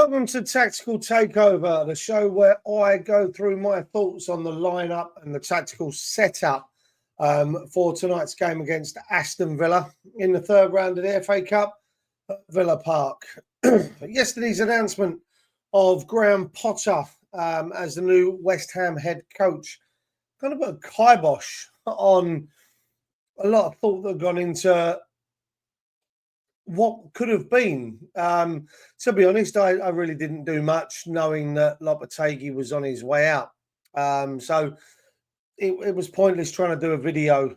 Welcome to Tactical Takeover, the show where I go through my thoughts on the lineup and the tactical setup for tonight's game against Aston Villa in the third round of the FA Cup at Villa Park. Yesterday's announcement of Graham Potter as the new West Ham head coach kind of put a kibosh on a lot of thought that had gone into what could have been. To be honest, I really didn't do much, knowing that Lopetegui was on his way out. So it was pointless trying to do a video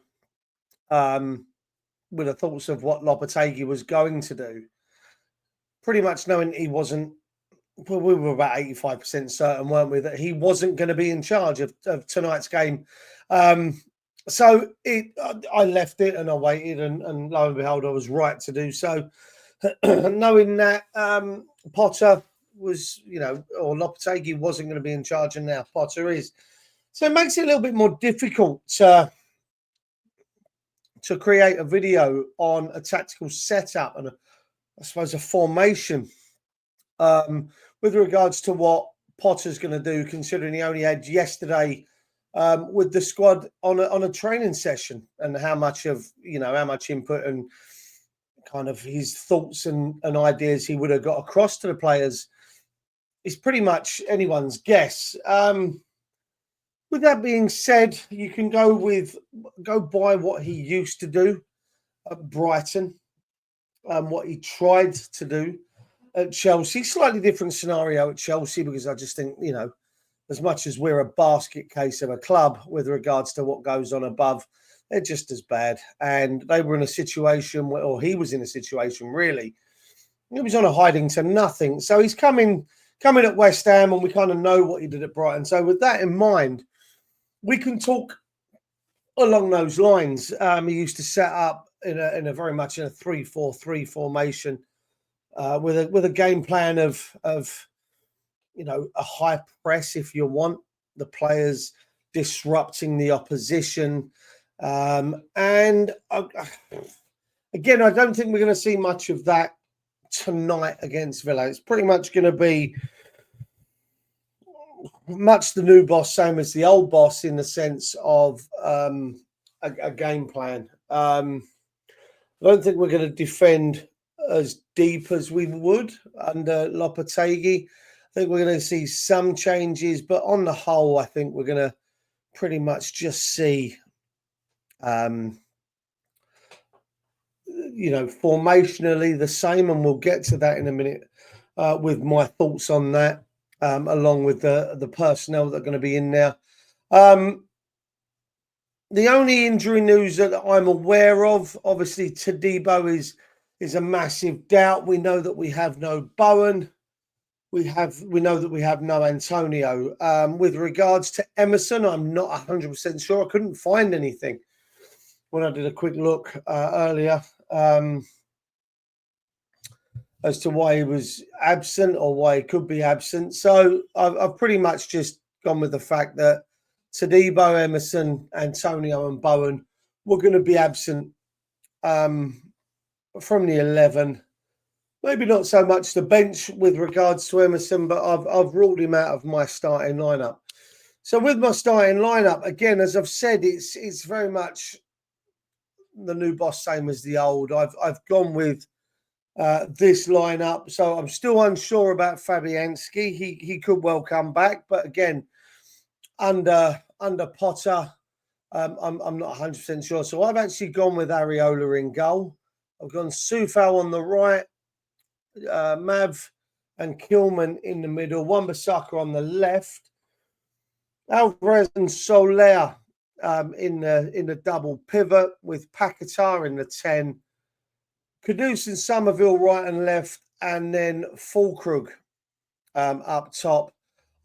with the thoughts of what Lopetegui was going to do. Pretty much knowing he wasn't, well, we were about 85% certain, weren't we, that he wasn't going to be in charge of tonight's game. So I left it and I waited, and lo and behold, I was right to do so. Knowing that Potter was, or Lopetegui wasn't going to be in charge, and now Potter is. So it makes it a little bit more difficult to create a video on a tactical setup and, I suppose, a formation with regards to what Potter's going to do, considering he only had yesterday with the squad on a training session, and how much input and kind of his thoughts and ideas he would have got across to the players is pretty much anyone's guess. With that being said, you can go by what he used to do at Brighton, what he tried to do at Chelsea. Slightly different scenario at Chelsea, because I just think, as much as we're a basket case of a club with regards to what goes on above, they're just as bad. And they were in a situation or he was in a situation, really. He was on a hiding to nothing. So he's coming at West Ham, and we kind of know what he did at Brighton. So with that in mind, we can talk along those lines. He used to set up in a very much in a 3-4-3 formation with a game plan of a high press, if you want, the players disrupting the opposition. And again, I don't think we're going to see much of that tonight against Villa. It's pretty much going to be much the new boss, same as the old boss, in the sense of a game plan. I don't think we're going to defend as deep as we would under Lopetegui. I think we're going to see some changes, but on the whole, I think we're going to pretty much just see, formationally the same, and we'll get to that in a minute with my thoughts on that, along with the personnel that are going to be in there. The only injury news that I'm aware of, obviously, Todibo is a massive doubt. We know that we have no Bowen. We know that we have no Antonio. With regards to Emerson, I'm not 100% sure. I couldn't find anything when I did a quick look earlier as to why he was absent or why he could be absent. So I've pretty much just gone with the fact that Todibo, Emerson, Antonio and Bowen were going to be absent from the 11. Maybe not so much the bench with regards to Emerson, but I've ruled him out of my starting lineup. So with my starting lineup, again, as I've said, it's very much the new boss, same as the old. I've gone with this lineup, so I'm still unsure about Fabianski. He could well come back, but again, under Potter, I'm not 100% sure. So I've actually gone with Areola in goal. I've gone Soufal on the right. Mav and Kilman in the middle, Wan-Bissaka on the left, Alvarez and Soler in the double pivot, with Paquetá in the 10, Kudus and Somerville right and left, and then Fulkrug up top.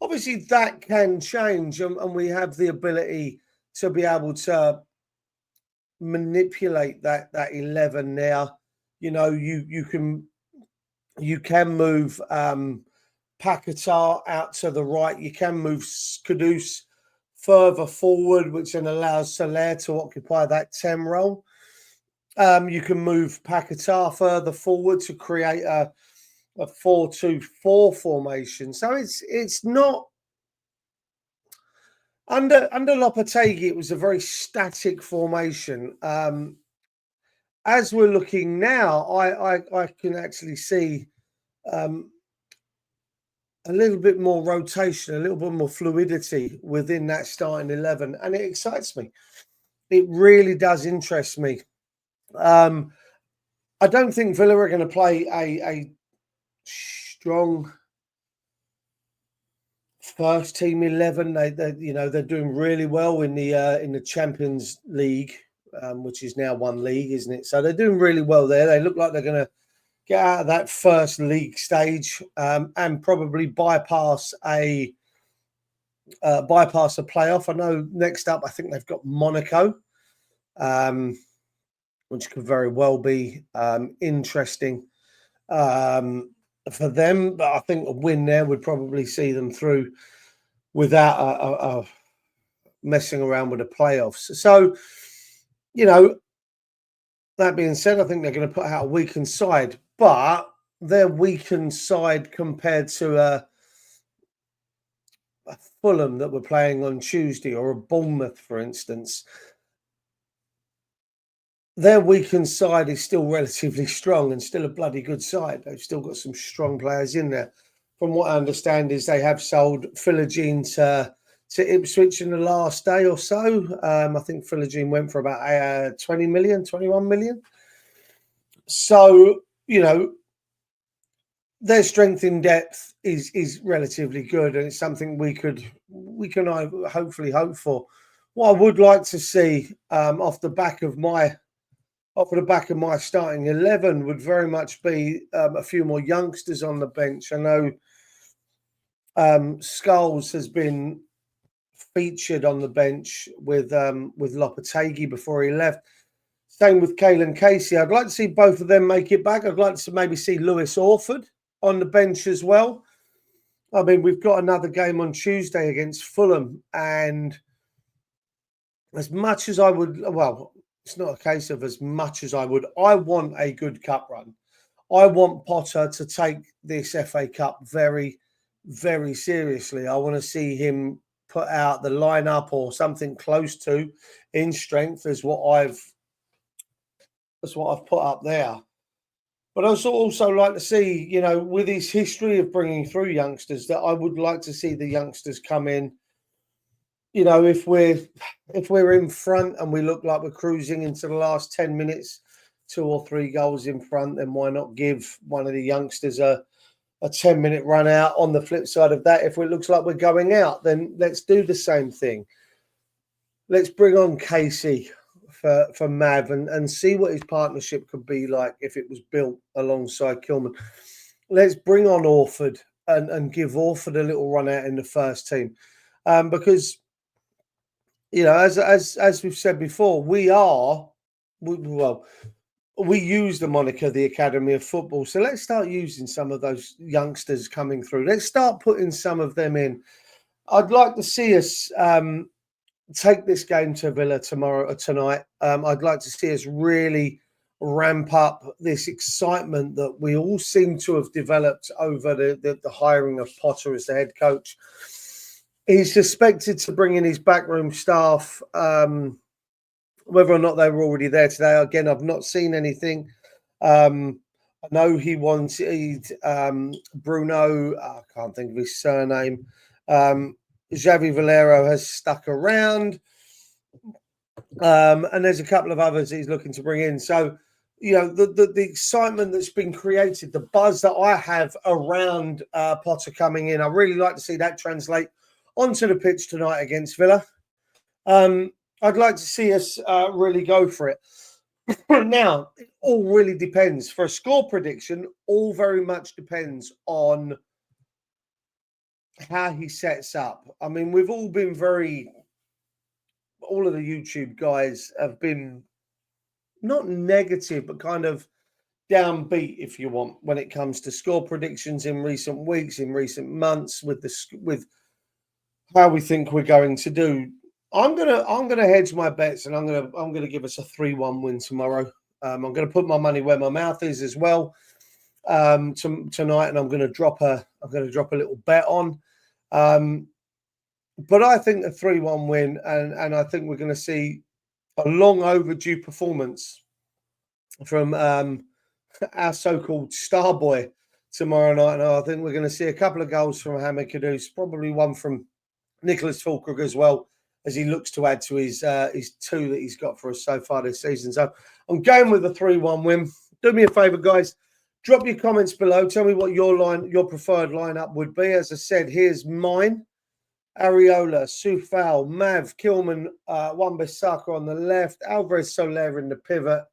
Obviously, that can change, and we have the ability to be able to manipulate that 11 now. You can move Paquetá out to the right. You can move Kudus further forward, which then allows Soler to occupy that 10 role. You can move Paquetá further forward to create a a 4-2-4 formation. So it's not under Lopetegui. It was a very static formation. As we're looking now, I can actually see a little bit more rotation, a little bit more fluidity within that starting 11, and it excites me. It really does interest me. I don't think Villa are going to play a strong first team 11. They're doing really well in the Champions League, which is now one league, isn't it? So they're doing really well there. They look like they're going to get out of that first league stage and probably bypass a playoff. I know next up, I think they've got Monaco, which could very well be interesting for them. But I think a win there would probably see them through without a messing around with the playoffs. So, that being said, I think they're going to put out a weakened side, but their weakened side compared to a Fulham that we're playing on Tuesday, or a Bournemouth, for instance, their weakened side is still relatively strong and still a bloody good side. They've still got some strong players in there. From what I understand is they have sold Philogene to Ipswich in the last day or so. I think Philogene went for about 20 million, 21 million. So, their strength in depth is relatively good, and it's something we can hopefully hope for. What I would like to see off the back of my starting 11 would very much be a few more youngsters on the bench. I know Scholes has been featured on the bench with Lopetegui before he left. Same with Kalen Casey. I'd like to see both of them make it back. I'd like to maybe see Lewis Orford on the bench as well. I mean, we've got another game on Tuesday against Fulham, and as much as I would, well, it's not a case of as much as I would. I want a good cup run. I want Potter to take this FA Cup very, very seriously. I want to see him put out the lineup or something close to in strength as what I've put up there. But I also like to see, with his history of bringing through youngsters, that I would like to see the youngsters come in. If we're in front and we look like we're cruising into the last 10 minutes, 2 or 3 goals in front, then why not give one of the youngsters a 10-minute run out? On the flip side of that, if it looks like we're going out, then let's do the same thing. Let's bring on Casey for Mav and see what his partnership could be like if it was built alongside Kilman. Let's bring on Orford and give Orford a little run out in the first team. Because, as we've said before, we use the moniker the Academy of Football. So let's start using some of those youngsters coming through. Let's start putting some of them in. I'd like to see us take this game to Villa tonight. I'd like to see us really ramp up this excitement that we all seem to have developed over the hiring of Potter as the head coach. He's suspected to bring in his backroom staff. Whether or not they were already there today, again, I've not seen anything. I know he wanted Bruno, I can't think of his surname. Xavi Valero has stuck around. And there's a couple of others he's looking to bring in. So, the excitement that's been created, the buzz that I have around Potter coming in, I really like to see that translate onto the pitch tonight against Villa. I'd like to see us really go for it. Now, it all really depends. For a score prediction, all very much depends on how he sets up. I mean, we've all been all of the YouTube guys have been not negative, but kind of downbeat, if you want, when it comes to score predictions in recent weeks, in recent months, with how we think we're going to do. I'm gonna hedge my bets, and I'm gonna give us a 3-1 win tomorrow. I'm gonna put my money where my mouth is as well. tonight, and I'm going to drop a little bet on. But I think a 3-1 win, and I think we're going to see a long overdue performance from our so-called star boy tomorrow night. And I think we're going to see a couple of goals from Hamid Kudus, probably one from Nicholas Fulkrug as well, as he looks to add to his 2 that he's got for us so far this season. So I'm going with a 3-1 win. Do me a favour, guys. Drop your comments below. Tell me what your preferred lineup would be. As I said, here's mine. Areola, Soufal, Mav, Kilman, Wan-Bissaka on the left, Alvarez Soler in the pivot,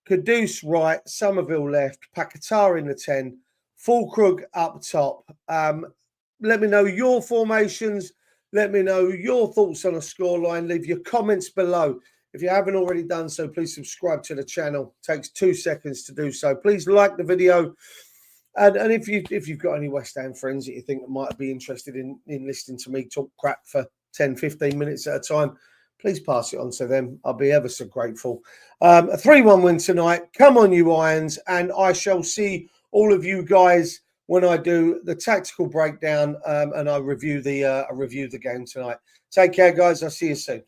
Kudus right, Somerville left, Paquetá in the 10, Fulkrug up top. Let me know your formations. Let me know your thoughts on a scoreline. Leave your comments below. If you haven't already done so, please subscribe to the channel. It takes 2 seconds to do so. Please like the video. And if you've got any West Ham friends that you think that might be interested in listening to me talk crap for 10, 15 minutes at a time, please pass it on to them. I'll be ever so grateful. A 3-1 win tonight. Come on, you Irons. And I shall see all of you guys when I do the tactical breakdown and I review the game tonight. Take care, guys. I'll see you soon.